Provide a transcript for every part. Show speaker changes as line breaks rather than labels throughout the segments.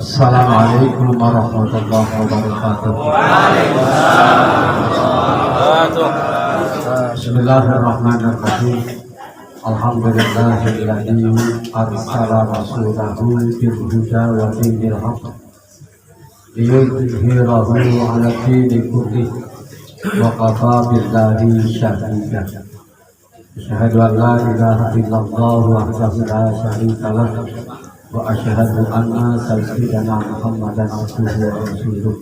Assalamualaikum warahmatullahi wabarakatuh. Bismillahirrahmanirrahim. Alhamdulillahilladzi arsala rasulahu bil huda wa dinil haqq liyudhhirahu 'ala dini kullihi wa kafa billahi shahida. Asyhadu an la ilaha illallah wahdahu la syarika lah wa asyhadu anna sayyidana Muhammadan abduhu wa rasuluh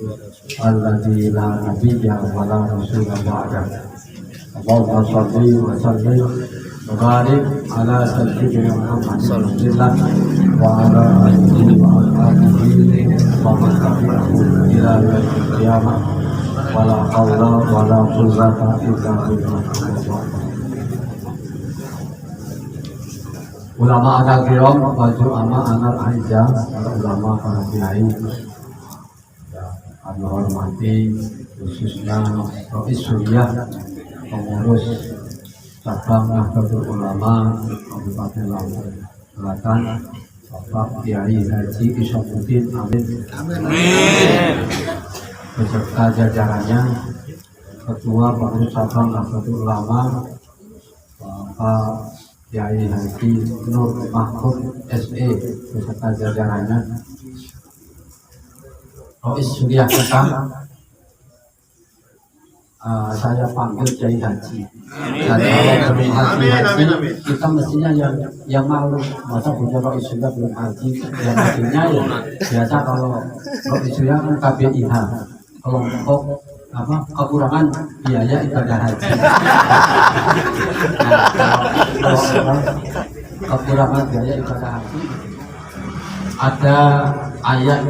alladzi la nabiyya wa la rasula ba'dahu. Allahumma shalli wa sallim wa barik ala sayyidina Muhammadin wa ala alihi wa ashabihi wa man tabi'ahum ila yaumil qiyamah wa la haula wa la quwwata illa billah. Ulama anak kiram, baju ama anak aja, para ulama, para kiai kami hormati khususnya Rois Suriah, pengurus cabang Nahdlatul Ulama Kabupaten Lampung Selatan, Bapak Kiai Haji Isamuddin Amin beserta jajarannya, Ketua Pengurus Cabang Nahdlatul Ulama Bapak Kiai Haji Nur Mahfud SE beserta jajarannya, Rois Suriah Kekang, saya panggil Kiai Haji. Dan kalau belum haji, kita mestinya yang malu. Masa punya Rois Suriah belum haji, yang hajinya ya biasa. Kalau Rois Suriah kan KBIH, kelompok kekurangan biaya ibadah haji. Kekurangan biaya ibadah haji, ada ayat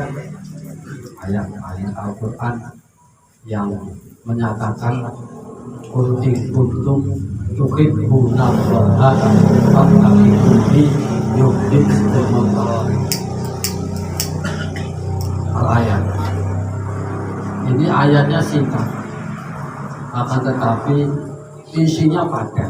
Al-Quran yang menyatakan qul in kuntum tuhibbunallaha fattabi'uni yuhbibkumullah. Al-ayat ini ayatnya singkat, akan tetapi isinya padat,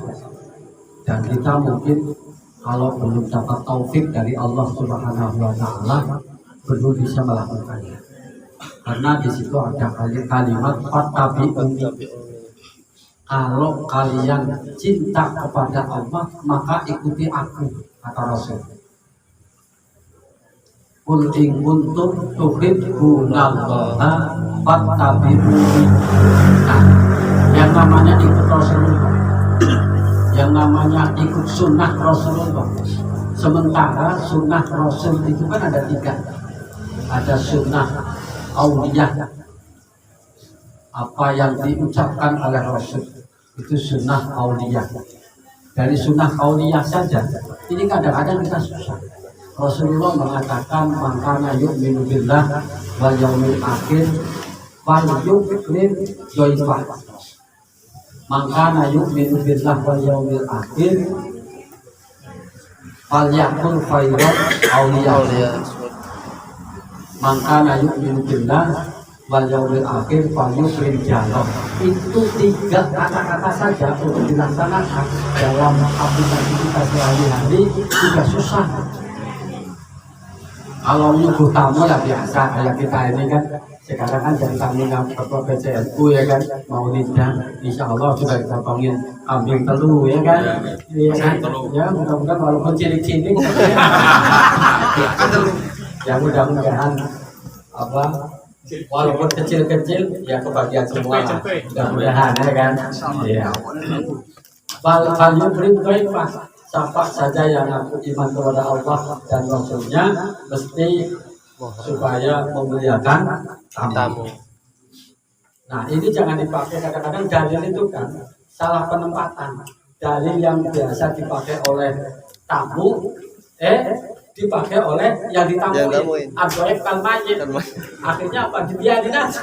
dan kita mungkin kalau belum dapat taufik dari Allah Subhanahu wa Ta'ala belum bisa melakukannya, karena di situ ada kalimat fattabi'uni. Kalau kalian cinta kepada Allah maka ikuti aku, kata Rasul. Qul in kuntum tuhibbunallaha fattabi'uni. Nah, yang namanya ikut Rasulullah, yang namanya ikut sunnah Rasulullah. Sementara sunnah Rasul itu kan ada tiga. Ada sunnah auliyah, apa yang diucapkan oleh Rasul itu sunnah auliyah. Dari sunnah auliyah saja ini kadang-kadang kita susah. Rasulullah mengatakan mangkana yu'minu billah wal yaumil akhir fal yukrim dhaifah. Mangkana yu'minu billah wal yaumil akhir fal yakul khairan auliyah. Mangkana yu'minu billah wal yaumil akhir fal yukrim jalah. Itu tiga kata-kata saja untuk dilaksanakan dalam aplikasi kita sehari-hari juga susah. Kalau nyuguh tamu ya biasa, kayak kita ini kan sekarang kan jadi kami ketua PCNU ya kan, mau nikah, insya Allah sudah kita panggil kambing telur ya kan, iya kan, ya mudah-mudahan walaupun cilik-cilik ya mudah-mudahan apa, walaupun kecil-kecil ya kebagian semua lah, mudah-mudahan ya kan, ya. Kalau beribadah siapa saja yang aku iman kepada Allah dan Rasulnya mesti supaya memuliakan tamu. Nah ini jangan dipakai, kadang-kadang dalil itu kan salah penempatan. Dalil yang biasa dipakai oleh tamu dipakai oleh yang ditamuin. Adzoib kal mayit. Akhirnya apa? Dibiarin aja.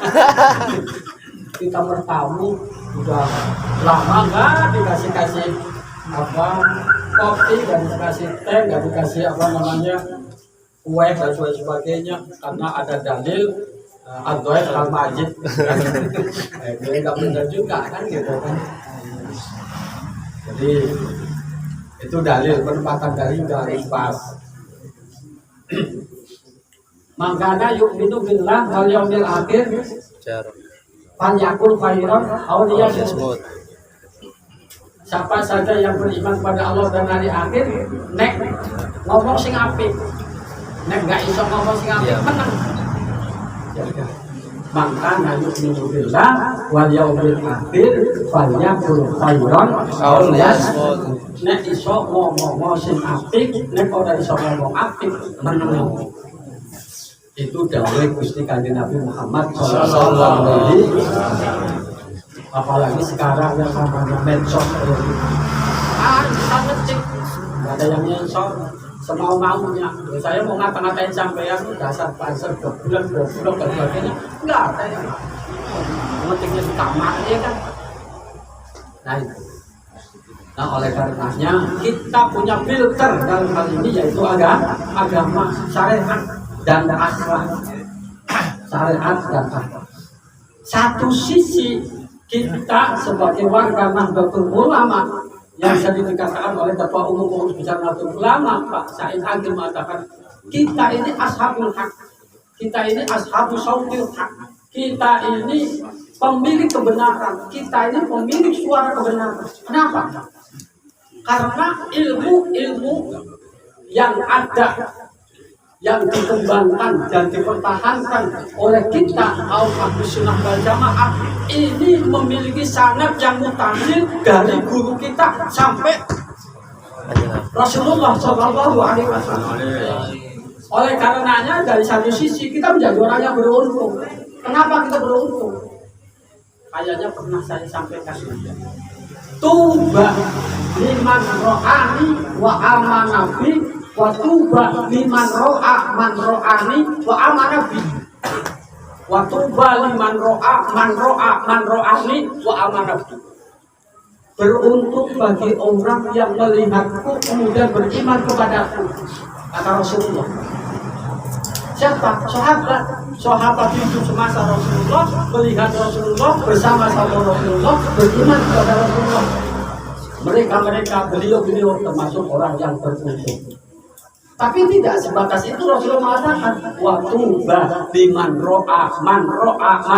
Kita bertamu udah lama nggak dikasih apa kopi, nggak dikasih teh, nggak dikasih apa namanya kue dan sebagainya, karena ada dalil adzoib kal mayit. Jadi nggak benar juga kan gitu kan. Jadi itu dalil, penempatan dalil udah harus pas. Mangkana yu'minu billah wal yaumil akhir fal yakul khairan aw liyasmut. Siapa saja yang beriman pada Allah dan hari akhir, nek ngomong sing apik. Nek gak iso ngomong sing apik menang. Mangkana yu'minu billah wal yaumil akhir fal yakul khairan aw liyasmut. Nek iso ngomong sing apik, nek ora iso ngomong apik menang. Itu dawuh Gusti Kanjeng Nabi Muhammad sallallahu alaihi wasallam. Apalagi sekarang yang namanya medsos sangat cek, nggak ada yang nyensor semau maunya. Saya mau ngata-ngatain sampean dasar pasar goblok dan sebagainya, nggak ada yang ngetiknya di kamar ya kan. Nah oleh karenanya kita punya filter dalam hal ini, yaitu agama, syariat dan akhlak. Syariat dan akhlak. Satu sisi kita sebagai warga Nahdlatul Ulama yang sering dikatakan oleh Ketua Umum Pengurus Besar Nahdlatul Ulama Pak Said Agil mengatakan kita ini ashabul haq, kita ini ashabus sautil haq, kita ini pemilik kebenaran, kita ini pemilik suara kebenaran. Kenapa? Karena ilmu yang ada, yang dikembangkan dan dipertahankan oleh kita Ahlus Sunnah wal Jamaah ini memiliki sanad yang mutasil dari guru kita sampai Rasulullah Shallallahu Alaihi Wasallam. Oleh karenanya dari satu sisi kita menjadi orang yang beruntung. Kenapa kita beruntung? Kayaknya pernah saya sampaikan. Tuba liman ro'ani wa amanabi wa tuba liman ro'a man ro'ani wa amanabi wa tuba liman ro'a man ro'ani wa amanabi. Beruntung bagi orang yang melihatku kemudian beriman kepadaku, kata Rasulullah. Siapa? Sahabat hidup semasa Rasulullah, melihat Rasulullah, bersama-sama Rasulullah, beriman kepada Rasulullah. Mereka beliau termasuk orang yang beruntung. Tapi tidak sebatas itu, Rasulullah mengatakan waktu liman ro'a man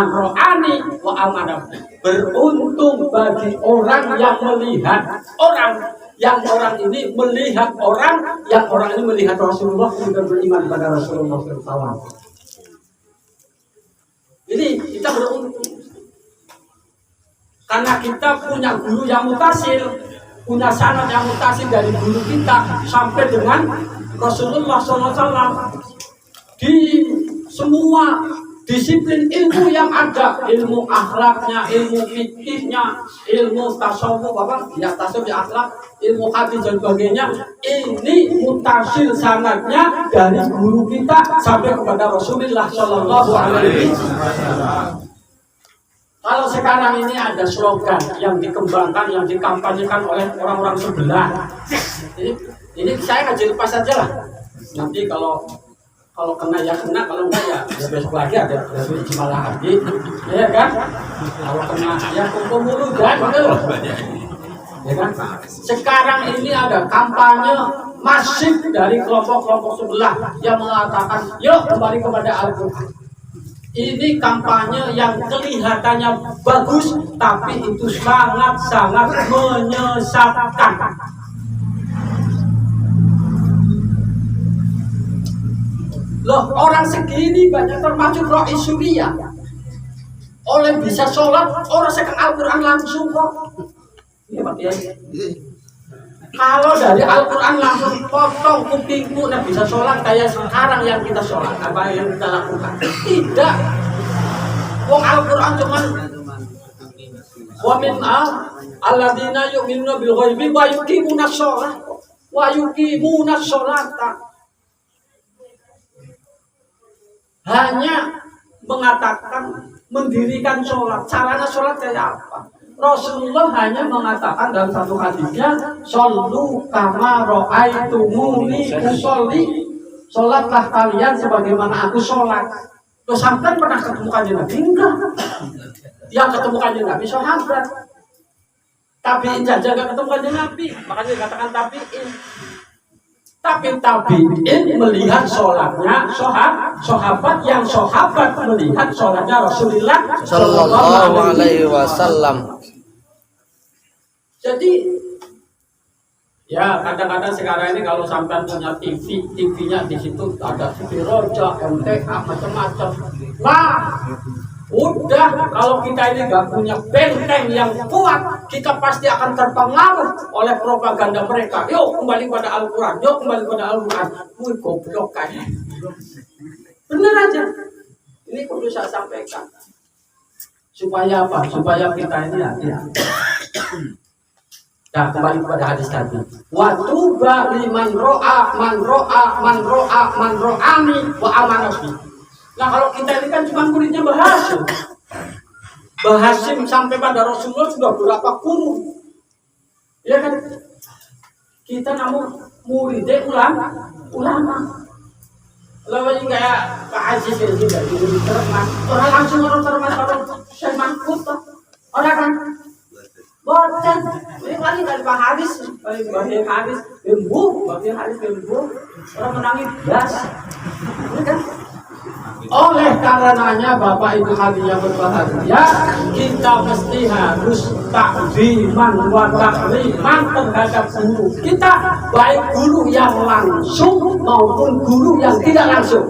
ro'ani wa amanah. Beruntung bagi orang yang melihat orang, yang orang ini melihat orang, yang orang ini melihat Rasulullah dan beriman pada Rasulullah SAW. Ini kita beruntung karena kita punya guru yang mutasil, punya sanad yang mutasil dari guru kita sampai dengan Rasulullah SAW. Di semua disiplin ilmu yang ada, ilmu akhlaknya, ilmu fikihnya, ilmu tasawuf, tasawuf ya akhlak, ilmu hadis dan sebagainya, ini mutasil sanadnya dari guru kita sampai kepada Rasulullah Shallallahu Alaihi Wasallam. Kalau sekarang ini ada slogan yang dikembangkan, yang dikampanyekan oleh orang-orang sebelah. Ini saya ngaji lepas saja lah. Nanti kalau kena ya kena, kalau enggak ya besok lagi ada ijma lagi, ya kan? Kalau kena ya kumpul mulu kan, ya kan? Sekarang ini ada kampanye masif dari kelompok-kelompok sebelah yang mengatakan, yuk kembali kepada Al-Quran. Ini kampanye yang kelihatannya bagus, tapi itu sangat-sangat menyesatkan. Loh, orang segini banyak termasuk Ro'i Surya. Oleh bisa sholat, orang sekan Al-Quran langsung kok. Iya Pak ya. Kalau dari Al-Quran langsung potong kupingku, nah bisa sholat kayak sekarang yang kita sholat, apa yang kita lakukan? Tidak. Wong Al-Quran cuman wa min alladzina yu'minuna bil ghaibi wa yuqimunas sholata. Hanya mengatakan mendirikan sholat. Caranya sholat kayak apa? Rasulullah hanya mengatakan dalam satu hadisnya, "Shollu kama ra'aitumuni usolli." Sholatlah kalian sebagaimana aku sholat. Loh, sampai pernah ketemu kanjeng Nabi? Enggak. Yang ketemu kanjeng Nabi sahabat. Tabi'in saja enggak ketemu kanjeng Nabi. Makanya dikatakan tabi'in. Tapi tabi'in melihat sholatnya sahabat yang sahabat melihat sholatnya Rasulullah
Sallallahu alaihi wasallam.
Jadi ya kadang-kadang sekarang ini kalau sampai punya TV-nya di situ ada TV Roja, MTA macam-macam. Nah, udah kalau kita ini nggak punya benteng yang kuat, kita pasti akan terpengaruh oleh propaganda mereka. Yuk kembali pada Al-Quran, yuk kembali pada Al-Quran. Wih goblok kayaknya. Bener aja. Ini perlu saya sampaikan. Supaya apa? Supaya kita ini hati-hati. Nah, kembali pada hadis tadi. Wa tuba liman ro'a man ro'ani wa amanabi. Nah, kalau kita ini kan cuma muridnya Bahasim sampai pada Rasulullah sudah berapa kurun. Ya kan? Kita namun muridnya ulama. Lalu kayak Pak Haji sendiri dari termas. Orang langsung orang termas orang saya mangkut. Orang kan boten. Ini kali dari Pak Haris, bagi Haris lembu. Orang menangis gas. Ini kan? Oleh karenanya Bapak Ibu hadirin berbahagia, kita mesti harus takziman wa takliman terhadap guru kita, baik guru yang langsung maupun guru yang tidak langsung.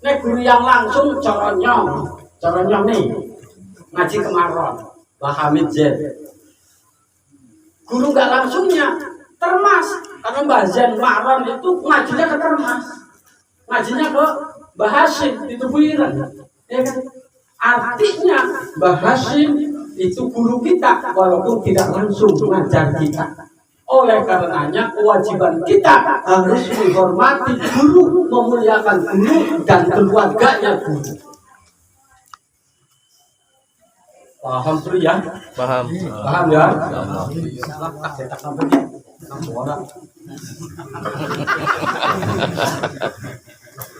Nek guru yang langsung caranya nih ngaji kemaron, Pak Hamid Z. Guru nggak langsungnya termas, karena Mbah Zen Maron itu ngajinya ke termas, ngajinya ke Bahasim itu buiran, ya kan? Artinya Bahasim itu guru kita walaupun tidak langsung mengajar kita. Oleh karenanya kewajiban kita harus menghormati guru, memuliakan guru dan keluarganya guru. Paham tuh ya?
Paham
Ya?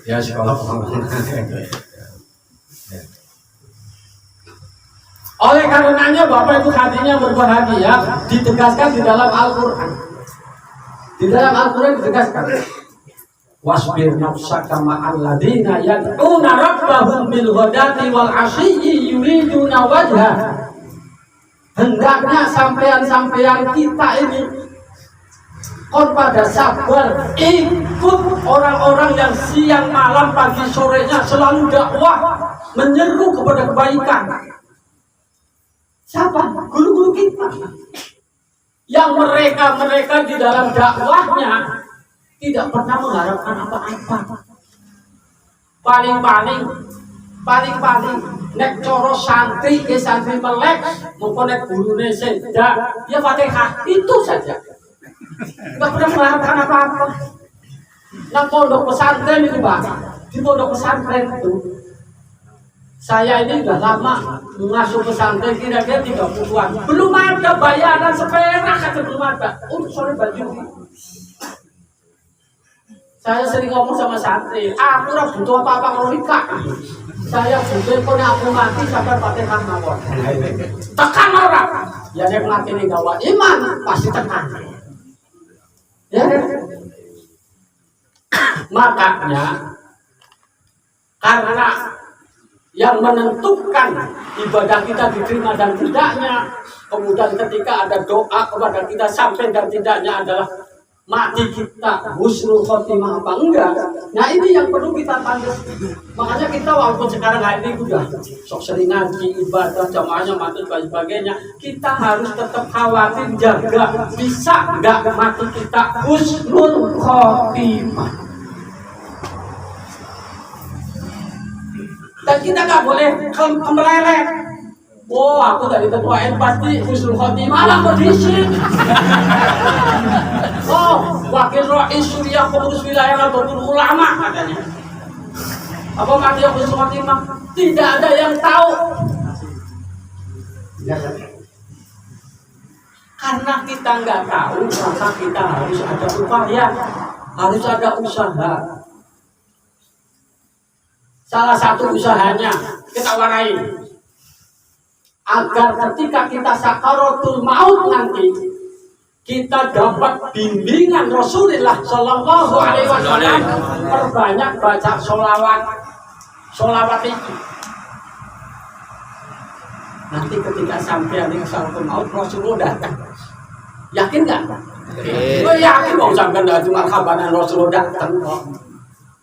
Ya sekolah oleh karenanya Bapak Ibu hadirin berbahagia, ditegaskan di dalam Al-Quran. Di dalam Al-Quran ditegaskan, wasbir nafsaka ma'al ladina yad'una rabbahum bil ghadati wal 'ashiyyi yuriduna wajha. Hendaknya sampean-sampean kita ini pada sabar ikut orang-orang yang siang malam pagi sorenya selalu dakwah menyeru kepada kebaikan. Siapa? Guru-guru kita yang mereka di dalam dakwahnya tidak pernah mengharapkan apa-apa. Paling nek coro santri ke santri melek maupun nek gurune seda ya Fatihah itu saja. Nggak pernah mengharapkan apa-apa. Nah pondok pesantren itu Pak, di pondok pesantren itu saya ini udah lama masuk pesantren kira-kira 30-an, belum ada bayaran seperak kata belum ada untuk sore baju. Saya sering ngomong sama santri, aku ora butuh apa-apa kalau nikah. Saya butuh kalau aku mati sampai Fatihah mawon. Tekan orang, ya yang mati ini gawa iman pasti tekan. Ya, makanya karena yang menentukan ibadah kita diterima dan tidaknya, kemudian ketika ada doa kepada kita sampai dan tidaknya adalah mati kita husnul khotimah apa enggak. Nah ini yang perlu kita pandang. Makanya kita walaupun sekarang hari ini udah sok sering ngaji, ibadah, jamaahnya mati dan sebagainya, kita harus tetap khawatir jaga bisa enggak mati kita husnul khotimah. Dan kita nggak boleh meleleh. Oh, aku dari ketua N pasti husnul khotimah lah kondisi. Oh, wakil Rais Suriah pengurus wilayah Nahdlatul Ulama katanya. Apa mati husnul khotimah? Tidak ada yang tahu. Karena kita nggak tahu, maka kita harus ada upaya, harus ada usaha. Salah satu usahanya kita warai agar ketika kita sakaratul maut nanti kita dapat bimbingan Rasulullah Sallallahu Alaihi Wasallam, perbanyak baca sholawat itu. Nanti ketika sampai di salatul maut Rasulullah datang, yakin nggak? Oh yakin, mau sampai nggak cuma kabaran Rasulullah datang,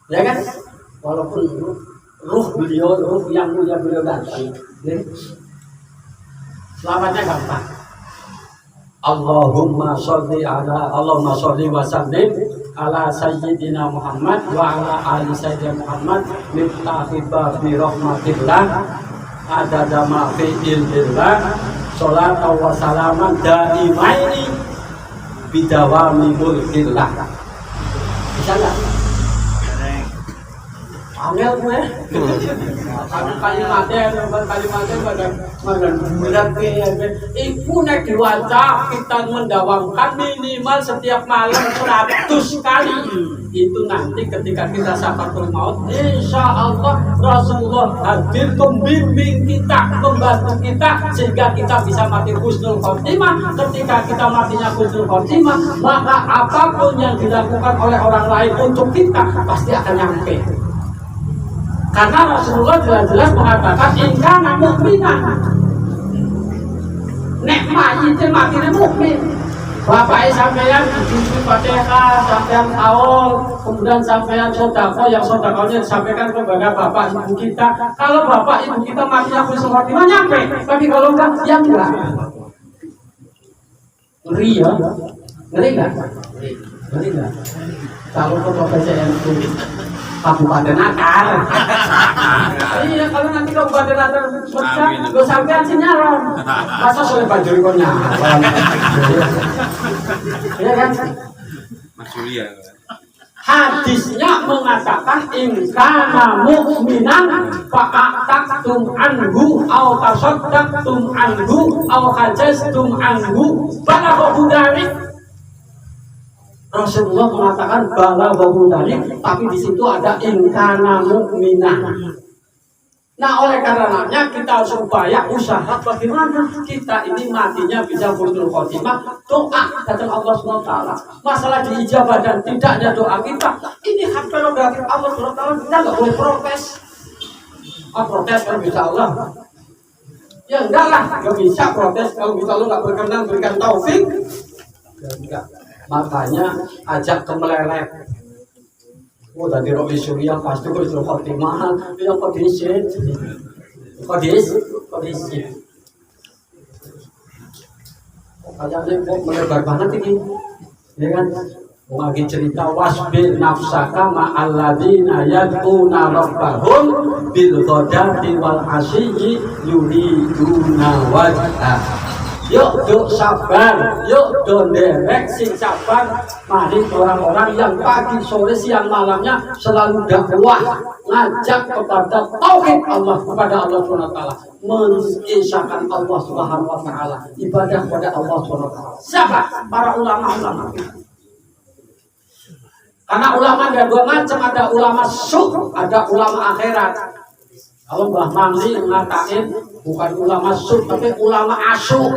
ya kan? Walaupun ruh yang mulia beliau datang, selamatnya gampang. Allahumma sholli wa sallim ala sayyidina Muhammad wa ala ali sayyidina Muhammad miftahi babi rahmatillah adada ma fi ilmillah sholatan wa salaman daimaini bidawami mulkillah. Bisa nggak? Angel gue, kalimatnya pada berat ibu naik diwaca kita mendawamkan minimal setiap malam 100 kali. Itu nanti ketika kita sakaratul maut, insya Allah Rasulullah hadir membimbing kita, membantu kita sehingga kita bisa mati husnul khotimah. Ketika kita matinya husnul khotimah, maka apapun yang dilakukan oleh orang lain untuk kita pasti akan nyampe. Karena Rasulullah jelas-jelas mengatakan ingkana mukminan. Nek mayite matine mukmin. Bapak sampeyan dicuci Fatihah, sampeyan awal, kemudian sampeyan sedekah, yang sedekahnya disampaikan kepada bapak ibu kita. Kalau bapak ibu kita matinya husnul khotimah nyampe, tapi kalau enggak ya enggak. Ngeri ya? Ngeri enggak? Ngeri enggak? Kalau ketua PCN itu Kabupaten Akar. Iya, kalau nanti Kabupaten Akar pecah, lo sampean sinyaran. Masa soleh bajuri kok nyaran? Iya kan?
Mas Julia.
Hadisnya mengatakan ingkana mu'minan fa'ataktum anhu au tasaddaqtum anhu au hajastum anhu balagha dari. Rasulullah mengatakan bala dari, tapi di situ ada ingkana mukminah. Nah, oleh karenanya kita harus upaya usaha bagaimana kita ini matinya bisa husnul khotimah. Doa datang Allah SWT. Masalah diijabah dan tidaknya doa kita, ini hak prerogatif Allah SWT. Kita nggak boleh protes. Protes kalau bisa Allah. Ya enggak lah, nggak bisa protes kalau bisa Allah nggak berkenan berikan taufik. Ya enggak. Makanya ajak ke meleleh. Oh, tadi Robi Surya pasti kok suruh khotimah, yang kondisi, kayaknya kok melebar banget ini, ya kan? Lagi cerita wasbir nafsaka ma'alladzina yad'una rabbahum bil ghadati wal asyi yuriduna wajhah. Yuk sabar, yuk derek sing sabar. Mari orang-orang yang pagi, sore, siang, malamnya selalu dakwah, ngajak kepada tauhid Allah, kepada Allah SWT, mengisahkan Allah SWT, ibadah kepada Allah SWT. Siapa? Para ulama-ulama. Karena ulama ada dua macam, ada ulama syuk, ada ulama akhirat. Kalau Mbah Mamli mengatakan bukan ulama syuk, tapi ulama asyuk.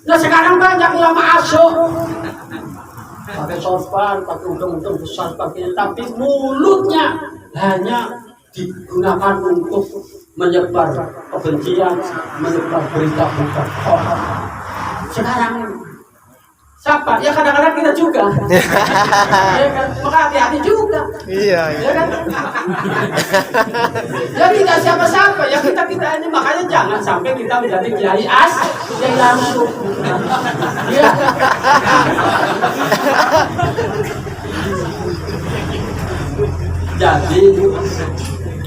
Nah sekarang banyak ulama asyuk, pakai sorban, pakai udung-udung besar, pakai, tapi mulutnya hanya digunakan untuk menyebar kebencian, menyebar berita-berita hoax. Sekarang siapa? Ya kadang-kadang kita juga. Ya kan? Maka hati-hati juga.
Iya.
Ya kan? Ya tidak siapa-siapa, ya kita ini, makanya jangan sampai kita menjadi kiai kiai langsung. Ya. Jadi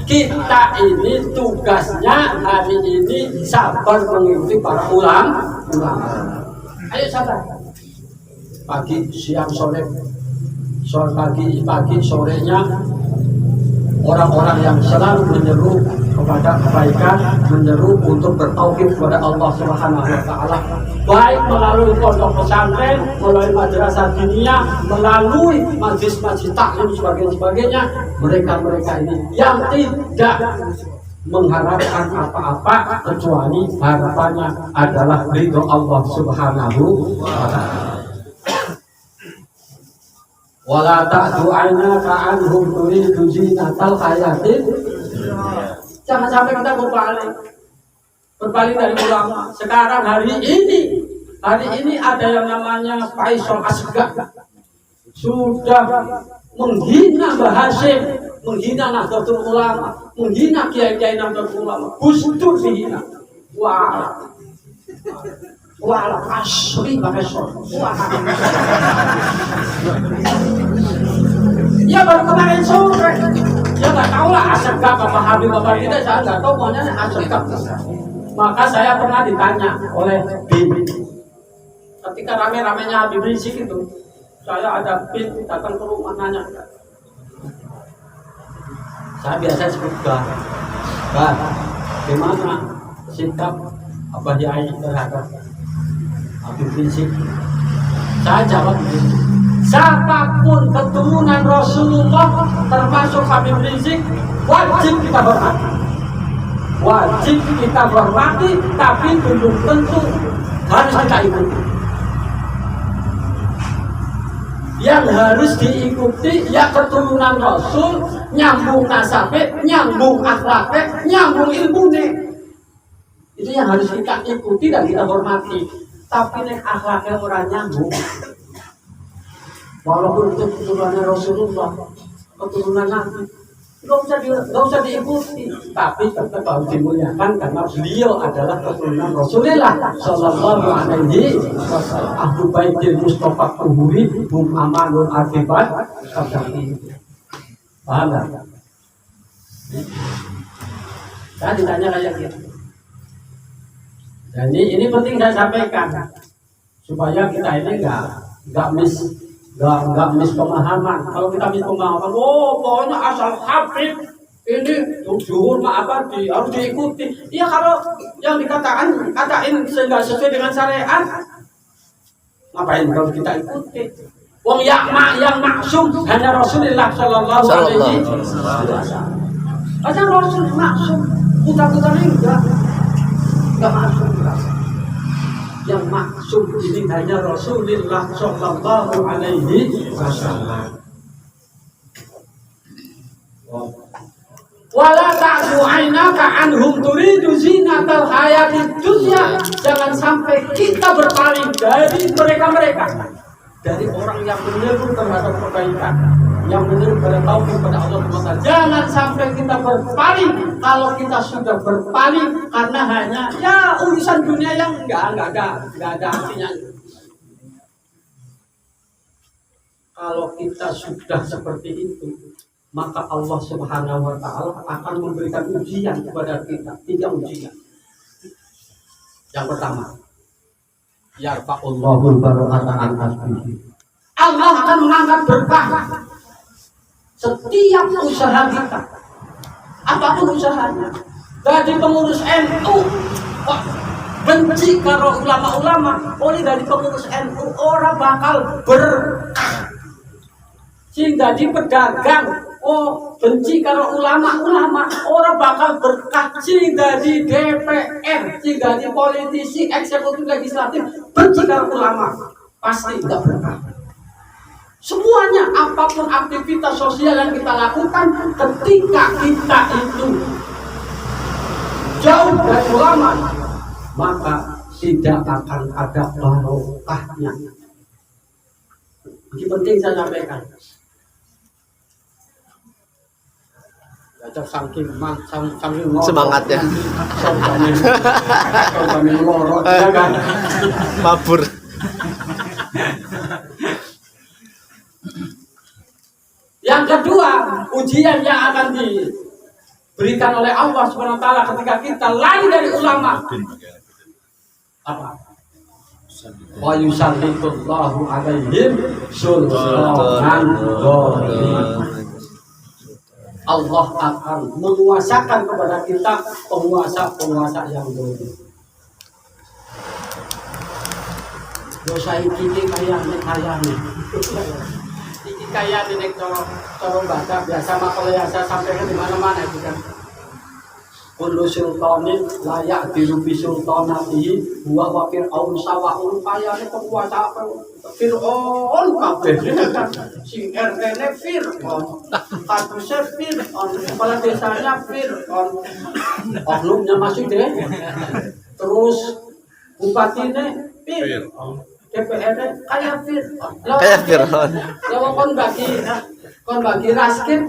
kita ini tugasnya hari ini sabar mengikuti para ulama. Ayo sabar. Pagi, siang, sore, pagi, sorenya orang-orang yang selalu menyeru kepada kebaikan, menyeru untuk bertauhid kepada Allah Subhanahu wa Ta'ala, baik melalui pondok pesantren, melalui madrasah diniyah, melalui majlis taklim sebagainya. Mereka ini yang tidak mengharapkan apa-apa kecuali harapannya adalah ridho Allah Subhanahu wa ta'ala. Wala ta'du aynaka anhum turidu zinatal hayatid. Jangan sampai kita berpaling dari ulama. Sekarang hari ini ada yang namanya Faisal Asgaf sudah menghina Mbah Hasyim, menghina Nahdlatul Ulama, menghina kiai-kiai Nahdlatul Ulama, Gus Dur dihina. Wah, asli pakai sol. Ya baru kemarin sore, ya nggak tahu lah Asgaf apa Habib apa tidak, saya nggak tahu, pokoknya Asgaf. Maka saya pernah ditanya oleh Bin, ketika rame-ramenya Habib Rizik itu, saya ada Bin datang ke rumah nanya. Saya biasa sebut Bah, gimana sikap Abah Yai terhadap Habib Rizik? Saya jawab begini, siapapun keturunan Rasulullah termasuk Habib Rizik wajib kita hormati. Wajib kita hormati, tapi belum tentu harus kita ikuti. Yang harus diikuti ya keturunan Rasul, nyambung nasabnya, nyambung akhlaknya, nyambung ilmunya. Itu yang harus kita ikuti dan kita hormati. Tapi nek akhlaknya orang nyambung, walaupun itu keturunannya Rasulullah, keturunan Nabi, nggak usah diikuti, tapi tetap harus dimuliakan karena beliau adalah keturunan Rasulullah Sallallahu Alaihi Wasallam. Ahlu Baitil Mustafa Tuhuri Bum Amanul Akibat. Paham nggak? Saya ditanya kayak gitu. Dan ini penting saya sampaikan supaya kita ini nggak miss pemahaman. Kalau kita miss pemahaman, pokoknya asal Habib ini jujur abadi harus diikuti. Iya, kalau yang katain sehingga sesuai dengan syariat, ngapain kalau kita ikuti? Wong yang maksum hanya Rasulullah Sallallahu Alaihi Wasallam. Ada Rasul maksum, putar-putar enggak maksum. Yang maksud ini hanya Rasulullah Sallallahu Alaihi Wasallam. Wala ta'du aynaka anhum turidu zinatal hayatid dunya. Jangan sampai kita berpaling dari mereka, dari orang yang menyeru terhadap kebaikan, yang menyeru pada tauhid pada Allah Subhanahu. Jangan sampai kita berpaling. Kalau kita sudah berpaling karena hanya urusan dunia yang enggak ada artinya. Kalau kita sudah seperti itu, maka Allah Subhanahu wa ta'ala akan memberikan ujian kepada kita. 3 ujian. Yang pertama, yarfa'ullahul barakata an kasbihi. Allah akan mengangkat berkah setiap usaha kita, apapun usahanya. Dari pengurus NU benci karo ulama-ulama, oleh dari pengurus NU orang bakal berkah. Sing dadi pedagang, benci karo ulama-ulama, orang bakal berkah. Sing dadi DPR, sing dadi politisi, eksekutif, legislatif, benci karo ulama, pasti tidak berkah. Semuanya, apapun aktivitas sosial yang kita lakukan, ketika kita itu jauh dari ulama, maka tidak akan ada barokahnya. Ini penting saya sampaikan. Saking
semangat ya. Mabur.
Yang kedua, ujian yang akan diberikan oleh Allah Subhanahu wa ta'ala ketika kita lari dari ulama. Apa? Wa yusallitullahu alaihim sultanan dhalim. Allah akan menguasakan kepada kita penguasa yang dhalim. Dosa iki kayane. Iki kaya nek cara baca biasa makanya saya sampaikan di mana-mana itu kan. kullu sultanin layak dirubi sultanatihi huwa wa fir'aun sawa'un kayane penguasa Fir'aun kabeh sing RT-ne Fir'aun kadusnya Fir'aun kepala desanya Fir'aun oknumnya masih deh terus bupatinya Fir'aun DPR-nya kayak Fir'aun
Kayak Fir'aun.
lawan kon bagi raskin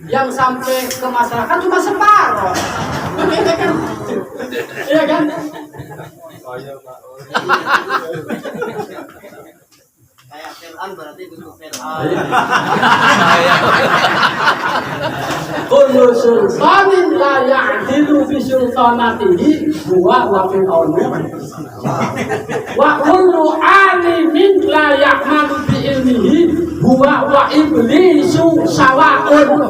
yang sampai ke masyarakat cuma separuh. Iya kan?
Kayak Fir'aun berarti duduk Fir'aun.
Kullu sultanin la ya'dilu bi sultanatihi huwa wa fir'aun. Wa kullu alimin la ya'malu bi ilmihi huwa wa iblisu sawa'un.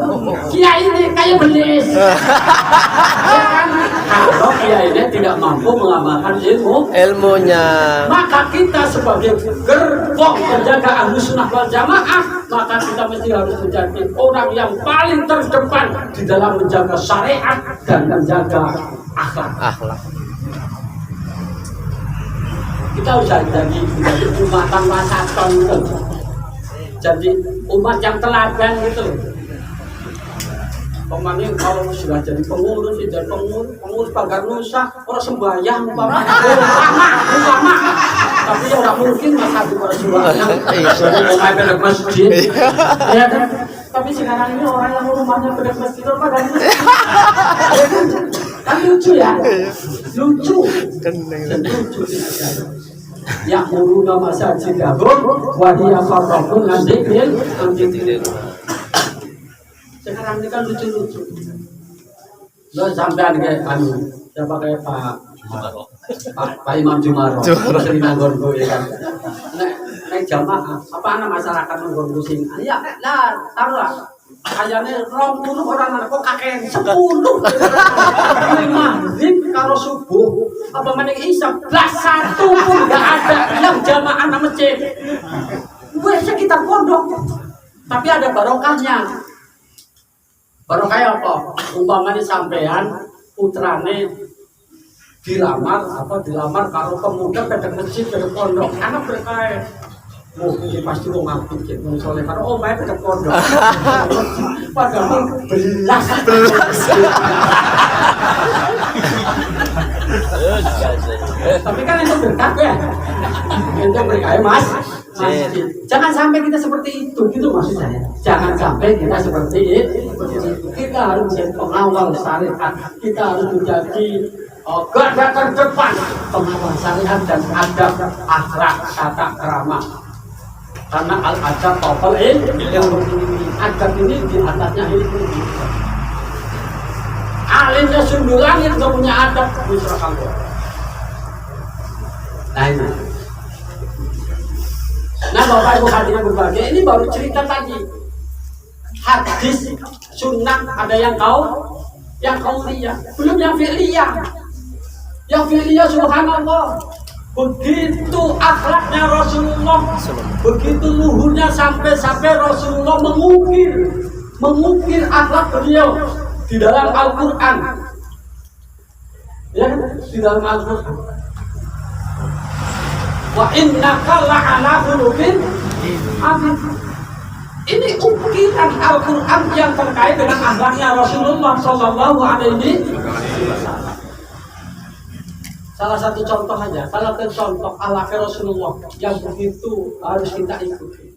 Kiai ini kayak iblis. Ya kan? Kalau kiai ini tidak mampu mengamalkan
Ilmunya.
maka kita sebagai gerbong penjaga Ahlussunnah wal Jamaah, maka kita mesti harus menjadi orang yang paling terdepan di dalam menjaga syariat dan menjaga akhlak.
Akhlak.
Kita harus jadi umatan wasaton gitu. Jadi umat yang teladan gitu. Pemanin kalau sudah jadi pengurus, pengurus pagar nusa, orang sembahyang, umpama, tapi orang mungkin masa di orang sembahyang, rumah pedek masjid, ya kan? Tapi sekarang ini orang yang rumahnya pedek masjid, orang pagar nusa, kan lucu ya, lucu, lucu. Ya muruna masajidahum wa hiya farraqun an dzikril sekarang ini kan lucu-lucu. Lo sampean kayak siapa kayak Pak Imam Jumaro, sering nanggur ya kan. Nek jamaah, apa anak masyarakat nanggur sing? Ya, lah taruhlah. Kayaknya 20 orang anak kok kakek 10. Maghrib kalau subuh apa maning isya belas satu pun enggak ada yang jamaah nang masjid. Wes sekitar pondok. Tapi ada barokahnya. Barokah apa? Umpamanya sampean putrane dilamar karo pemuda pedek masjid pedek pondok. Anak berkah. Oh, ini pasti mau ngaktif, mau soleh karena omae pedek pondok. Padahal belas. Tapi kan itu berkah ya. Itu berkah ya Mas. Jangan sampai kita seperti itu, gitu maksud saya. Jangan sampai kita seperti itu. Kita harus menjadi pengawal syariat. Kita harus menjadi garda terdepan pengawal syariat dan adab, akhlak, tata krama. Karena al-adab topel adab ini di atasnya ilmu. Alimnya sundul langit nggak punya adab, bisa kamu. Nah Bapak Ibu hadirin berbahagia, ini baru cerita tadi. Hadis, sunnah ada yang kauliyah, belum yang fi'liyah. Yang fi'liyah subhanallah. Begitu akhlaknya Rasulullah, begitu luhurnya sampai Rasulullah mengukir akhlak beliau di dalam Al-Quran. Ya, di dalam Al-Quran. Wa innaka la'ala khuluqin azim. Ini ukiran Al-Quran yang terkait dengan akhlaknya Rasulullah Sallallahu Alaihi Wasallam. Salah satu contoh aja, salah satu contoh akhlak Rasulullah yang begitu harus kita ikuti.